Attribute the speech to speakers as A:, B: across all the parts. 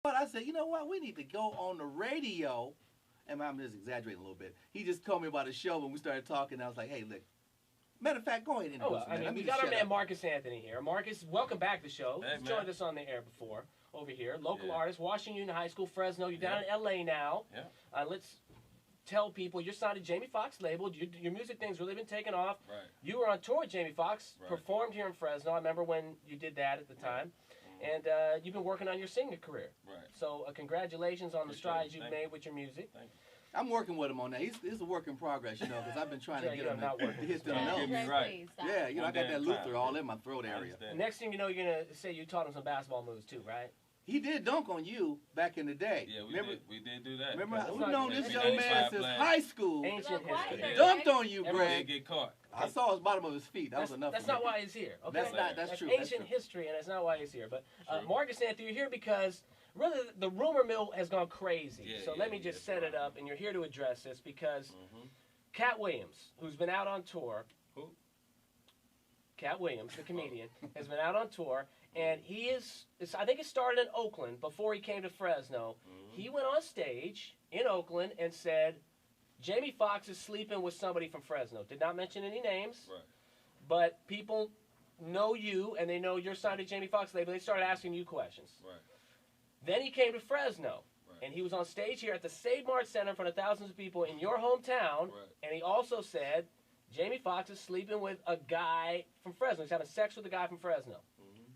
A: But I said, you know what? We need to go on the radio. And I'm just exaggerating a little bit. He just told me about a show when we started talking. I was like, hey, look. Matter of fact, go ahead and introduce
B: I mean, we got our man Marques Anthony here. Marques, welcome back to the show. He's joined us on the air before over here. Local artist, Washington Union High School, Fresno. You're down in L.A. now.
C: Yeah.
B: Let's tell people you're signed to Jamie Fox label. Your music thing's really been taking off.
C: Right.
B: You were on tour with Jamie Fox, performed here in Fresno. I remember when you did that at the time. And you've been working on your singing career.
C: Right.
B: So congratulations on the strides you've made with your music.
C: Thank you.
A: I'm working with him on that. It's a work in progress, you know, because I've been trying to get him to hit them notes.
C: Right.
A: Yeah, you know, I got that Luther all in my throat area.
B: The next thing you know, you're going to say you taught him some basketball moves too, right?
A: He did dunk on you back in the day.
C: Yeah, we did do that.
A: Remember, we've known this young man since high school.
B: Ancient history.
A: Dunked on you, Greg.
C: Did get caught.
A: I saw his bottom of his feet. That was enough.
B: That's not why he's here. Okay?
A: That's true.
B: Ancient history, and that's not why he's here. But Marques Anthony, you're here because really the rumor mill has gone crazy. So let me just set it up, and you're here to address this because Cat Williams, who's been out on tour.
C: Who?
B: Cat Williams, the comedian, has been out on tour. And he I think it started in Oakland before he came to Fresno. He went on stage in Oakland and said, Jamie Foxx is sleeping with somebody from Fresno. Did not mention any names.
C: Right.
B: But people know you, and they know you're signed to Jamie Foxx label. They started asking you questions.
C: Right.
B: Then he came to Fresno. And he was on stage here at the Save Mart Center in front of thousands of people in your hometown. And he also said, Jamie Foxx is sleeping with a guy from Fresno. He's having sex with a guy from Fresno.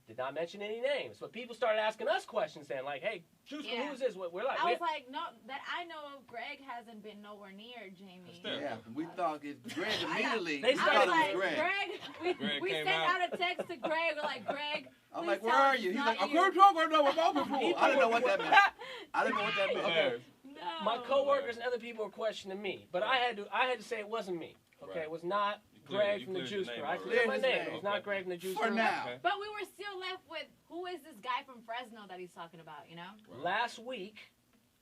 B: Did not mention any names, but people started asking us questions then, like, "Hey, who is this?" We're like,
D: I was like, "No, that I know of. Greg hasn't been nowhere near Jamie."
A: Yeah, we thought it. Greg immediately.
B: They started
D: like,
A: Greg.
D: We sent out a text to Greg. We're like, Greg.
A: I'm like, where are you? He's like, I can't talk right now. I'm out before. I didn't know what that meant. I didn't know what that meant.
B: Okay. No. My coworkers and other people were questioning me, but I had to say it wasn't me. Okay, it was not Greg from the Juice Crew. I cleared my name. It was not Greg from the Juice Crew.
A: For now.
D: But we were still left with, who is this guy from Fresno that he's talking about, you know?
B: Last week,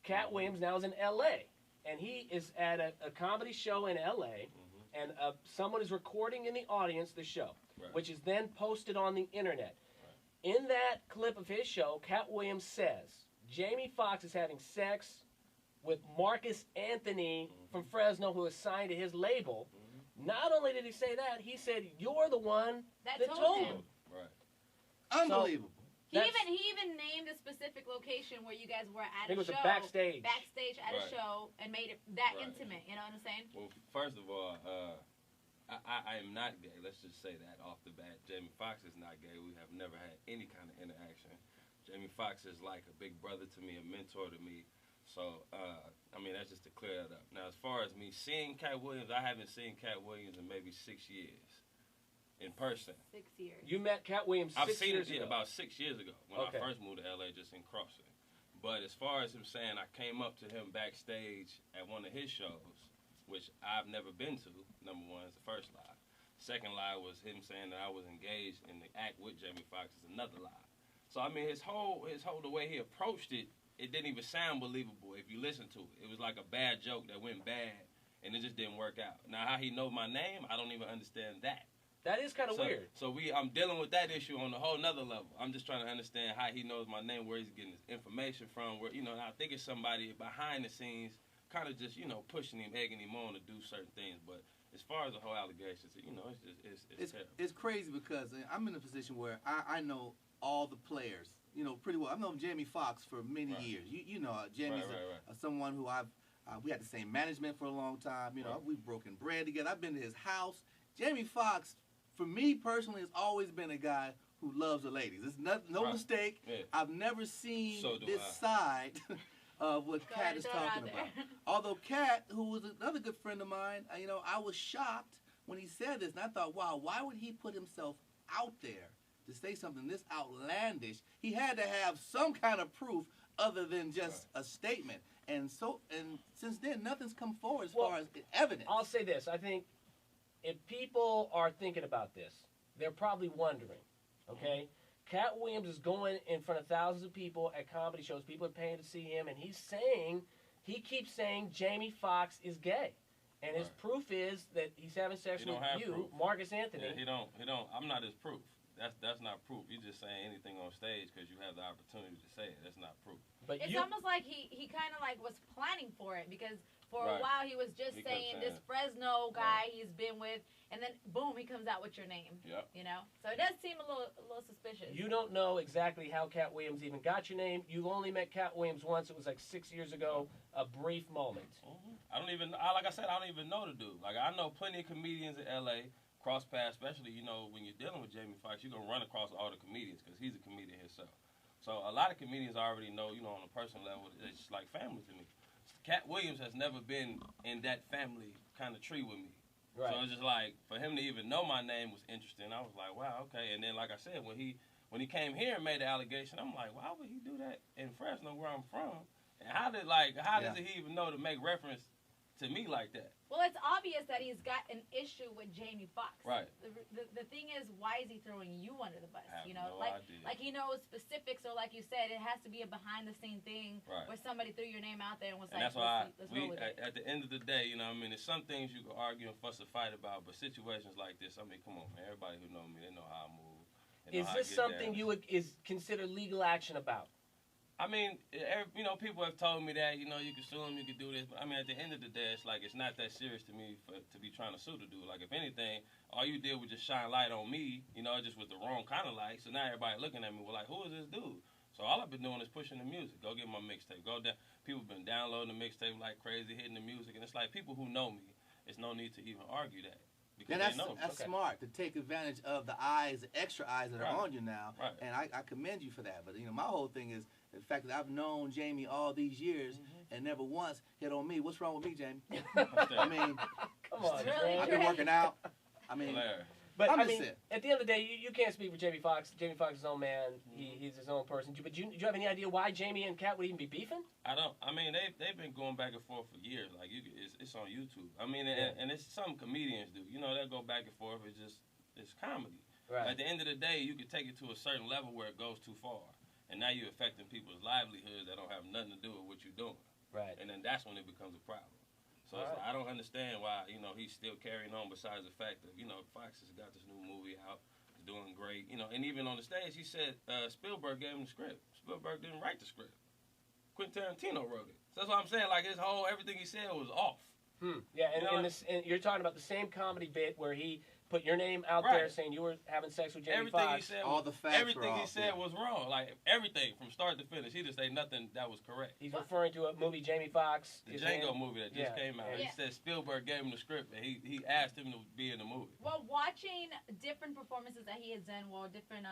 B: Cat Williams now is in L.A., and he is at a comedy show in L.A., and someone is recording in the audience the show, which is then posted on the internet. In that clip of his show, Cat Williams says, Jamie Foxx is having sex with Marques Anthony from Fresno, who is signed to his label. Not only did he say that, he said, you're the one that told him.
C: Right.
A: Unbelievable.
D: He even named a specific location where you guys were at a show.
B: It was a backstage.
D: Backstage at a show and made it that intimate. You know what I'm saying?
C: Well, first of all, I am not gay. Let's just say that off the bat. Jamie Foxx is not gay. We have never had any kind of interaction. Jamie Foxx is like a big brother to me, a mentor to me. So, I mean, that's just to clear that up. Now, as far as me seeing Cat Williams, I haven't seen Cat Williams in maybe 6 years in person.
D: 6 years.
B: You met Cat Williams 6 years ago?
C: About 6 years ago when I first moved to L.A. just in crossing. But as far as him saying I came up to him backstage at one of his shows, which I've never been to, number one, is the first lie. Second lie was him saying that I was engaged in the act with Jamie Foxx is another lie. So, I mean, the way he approached it, it didn't even sound believable if you listen to it. It was like a bad joke that went bad, and it just didn't work out. Now, how he know my name, I don't even understand that.
B: That is kind of weird.
C: So I'm dealing with that issue on a whole nother level. I'm just trying to understand how he knows my name, where he's getting his information from. Where I think it's somebody behind the scenes, kind of just pushing him, egging him on to do certain things. But as far as the whole allegations, it's terrible.
A: It's crazy because I'm in a position where I know all the players. Pretty well. I've known Jamie Foxx for many years. You know, Jamie's someone who we had the same management for a long time. We've broken bread together. I've been to his house. Jamie Foxx, for me personally, has always been a guy who loves the ladies. It's no mistake. Yeah. I've never seen this side of what Cat is talking about. Although Cat, who was another good friend of mine, I was shocked when he said this, and I thought, wow, why would he put himself out there to say something this outlandish? He had to have some kind of proof other than just a statement. And since then, nothing's come forward as far as evidence.
B: I'll say this. I think if people are thinking about this, they're probably wondering, okay? Cat Williams is going in front of thousands of people at comedy shows. People are paying to see him, and he keeps saying Jamie Foxx is gay. And his proof is that he's having sex with you, Marques Anthony.
C: Yeah, he don't. I'm not his proof. that's not proof. You're just saying anything on stage because you have the opportunity to say it. That's not proof.
D: But it's almost like he kind of like was planning for it, because for a while he was just saying this Fresno guy he's been with, and then boom, he comes out with your name.
C: Yep.
D: You know, so it does seem a little suspicious.
B: You don't know exactly how Cat Williams even got your name. You only met Cat Williams once. It was like 6 years ago. A brief moment.
C: I don't even. Like I said, I don't even know the dude. Like I know plenty of comedians in L.A. cross paths, especially, you know, when you're dealing with Jamie Foxx, you're going to run across all the comedians because he's a comedian himself. So a lot of comedians I already know, you know, on a personal level, it's just like family to me. Cat Williams has never been in that family kind of tree with me. Right. So it's just like, for him to even know my name was interesting. I was like, wow, okay. And then, like I said, when he came here and made the allegation, I'm like, why would he do that in Fresno, where I'm from? And how does he even know to make reference to me like that?
D: Well, it's obvious that he's got an issue with Jamie Foxx.
C: Right.
D: The thing is, why is he throwing you under the bus?
C: I have
D: you know,
C: no idea.
D: Like he knows specifics, or like you said, it has to be a behind the scene thing where somebody threw your name out there and was like,
C: that's why
D: let's roll with it.
C: At the end of the day, you know what I mean, there's some things you can argue and fuss and fight about, but situations like this, I mean, come on, man. Everybody who know me, they know how I move.
B: Is this something you would consider legal action about?
C: I mean, you know, people have told me that, you know, you can sue him, you can do this, but I mean, at the end of the day, it's like, it's not that serious to me to be trying to sue the dude. Like, if anything, all you did was just shine light on me, you know, just with the wrong kind of light, so now everybody looking at me, well, like, who is this dude? So all I've been doing is pushing the music. Go get my mixtape. People have been downloading the mixtape like crazy, hitting the music, and it's like, people who know me, it's no need to even argue that.
A: And that's smart, to take advantage of the eyes, the extra eyes that are on you now.
C: Right.
A: And I commend you for that. But, you know, my whole thing is the fact that I've known Jamie all these years and never once hit on me. What's wrong with me, Jamie? I mean,
B: come on,
A: I've been working out. I mean,
B: but I mean, at the end of the day, you can't speak for Jamie Foxx. Jamie Foxx is his own man. He's his own person. But do you have any idea why Jamie and Cat would even be beefing?
C: I don't. I mean, they've been going back and forth for years. Like, it's on YouTube. I mean, and it's some comedians do. You know, they'll go back and forth. It's comedy.
B: Right.
C: At the end of the day, you can take it to a certain level where it goes too far. And now you're affecting people's livelihoods that don't have nothing to do with what you're doing.
B: Right.
C: And then that's when it becomes a problem. So it's like, I don't understand why, you know, he's still carrying on, besides the fact that, you know, Fox has got this new movie out, he's doing great. You know, and even on the stage, he said Spielberg gave him the script. Spielberg didn't write the script. Quentin Tarantino wrote it. So that's what I'm saying. Like, everything he said was off.
B: Yeah, and you're talking about the same comedy bit where he put your name out there saying you were having sex with Jamie Foxx.
A: All the facts
C: everything he said was wrong. Like, everything from start to finish. He didn't say nothing that was correct.
B: He's referring to a movie Jamie Foxx.
C: The Django movie that just came out. He said Spielberg gave him the script and he asked him to be in the movie.
D: Well, watching different performances that he has done, different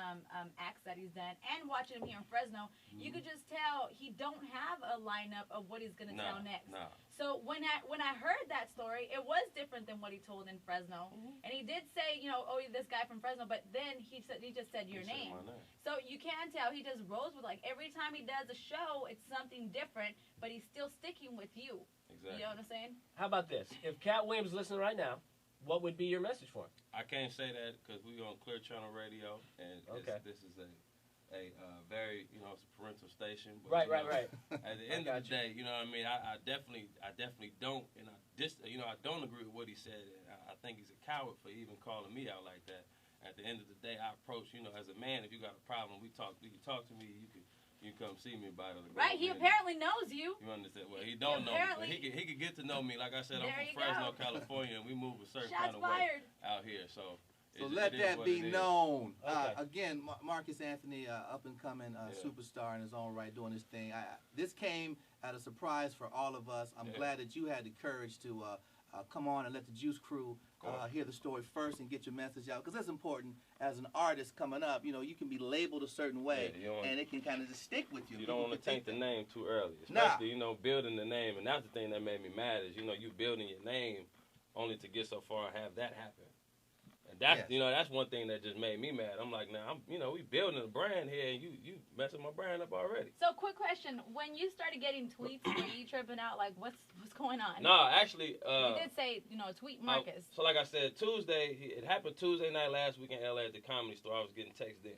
D: acts that he's done, and watching him here in Fresno, you could just tell he don't have a lineup of what he's gonna tell next. So when I heard that story, it was different than what he told in Fresno, and he did say, you know, oh, this guy from Fresno, but then he just said your name. So you can tell he just rolls with, like, every time he does a show, it's something different, but he's still sticking with you.
C: Exactly.
D: You know what I'm saying?
B: How about this? If Cat Williams is listening right now, what would be your message for him?
C: I can't say that because we're on Clear Channel Radio, and this is a very, you know, it's a parental station. But,
B: right.
C: At the end of the day, you know what I mean? I definitely don't, and I don't agree with what he said. And I think he's a coward for even calling me out like that. At the end of the day, I approach, you know, as a man, if you got a problem, you can talk to me, you can come see me about it.
D: Right, he apparently knows you.
C: You understand? Well, he don't know me, but he could get to know me. Like I said, I'm from Fresno, California, and we move a certain kind of way out here. So
A: let that be known. Again, Marques Anthony, up-and-coming superstar in his own right, doing his thing. This came as a surprise for all of us. I'm glad that you had the courage to come on and let the Juice Crew hear the story first and get your message out, because that's important. As an artist coming up, you know, you can be labeled a certain way, and it can kind of just stick with you.
C: You don't want to taint the name too early, especially, you know, building the name. And that's the thing that made me mad is, you know, you building your name only to get so far and have that happen. And that's, you know, that's one thing that just made me mad. I'm like, now, you know, we building a brand here, and you messing my brand up already.
D: So, quick question: when you started getting tweets, were you tripping out? Like, what's going on?
C: No, actually,
D: you did say, you know, tweet Marques.
C: So, like I said, Tuesday, it happened Tuesday night last week in LA at the Comedy Store. I was getting texts then.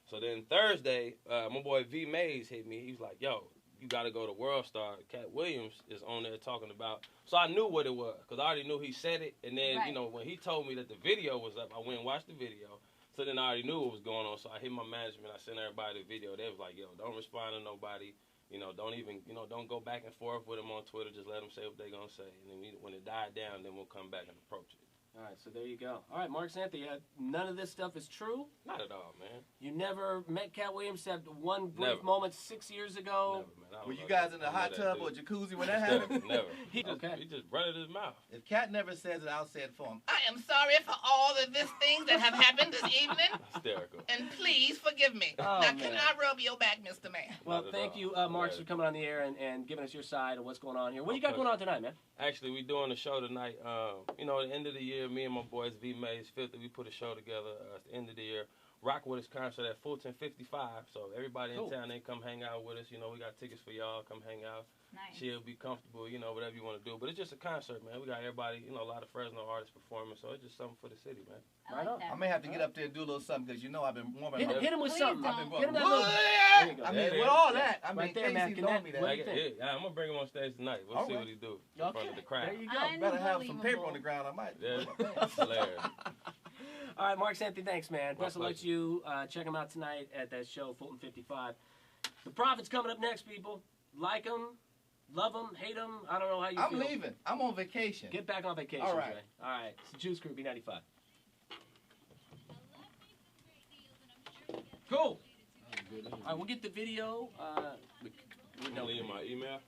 C: So then Thursday, my boy V Mays hit me. He was like, yo, you got to go to World Star. Cat Williams is on there talking about. So I knew what it was because I already knew he said it. And then, you know, when he told me that the video was up, I went and watched the video. So then I already knew what was going on. So I hit my management. I sent everybody the video. They was like, yo, don't respond to nobody. You know, don't even, you know, don't go back and forth with them on Twitter. Just let them say what they're going to say. And then when it died down, then we'll come back and approach it.
B: All right, so there you go. All right, Marques Anthony, none of this stuff is true?
C: Not at all, man.
B: You never met Cat Williams except one brief moment 6 years ago?
C: Never, man.
A: Were you guys in the hot tub or jacuzzi when that happened?
C: Never. He just run it his mouth.
A: If Cat never says it, I'll say it for him. I am sorry for all of these things that have happened this evening.
C: Hysterical.
A: And please forgive me.
B: Oh,
A: now, can I rub your back, Mr. Man?
B: Well, thank you, Marques, for coming on the air and giving us your side of what's going on here. What you got going on tonight, man?
C: Actually, we're doing a show tonight. You know, at the end of the year, me and my boys, V-Mays, Filthy, we put a show together at the end of the year. Rock with us concert at Fulton 55. So everybody in town, they come hang out with us. You know, we got tickets for y'all. Come hang out.
D: Nice.
C: Chill, be comfortable, you know, whatever you want to do. But it's just a concert, man. We got everybody, you know, a lot of Fresno artists performing. So it's just something for the city, man.
D: I like that.
A: I may have to get up there and do a little something because, you know, I've been warming up.
B: Hit him with something.
A: Hit him
B: I
A: mean, with all that, I
B: right
A: mean,
B: there, man.
A: Casey told me that.
C: Yeah, I'm going to bring him on stage tonight. We'll see what he do in front of the crowd.
B: There you go.
A: Better have some paper on the ground. I might.
C: Yeah, that's hilarious.
B: All right, Marques Anthony, thanks, man. Best of luck
C: pleasure.
B: to you. Check him out tonight at that show, Fulton 55. The Prophet's coming up next, people. Like him, love him, hate him. I don't know how you feel.
A: I'm leaving. I'm on vacation.
B: Get back on vacation,
A: All right.
B: Dre. All right. It's the Juice Crew, B95. Cool. All right, we'll get the video.
C: Leave my email.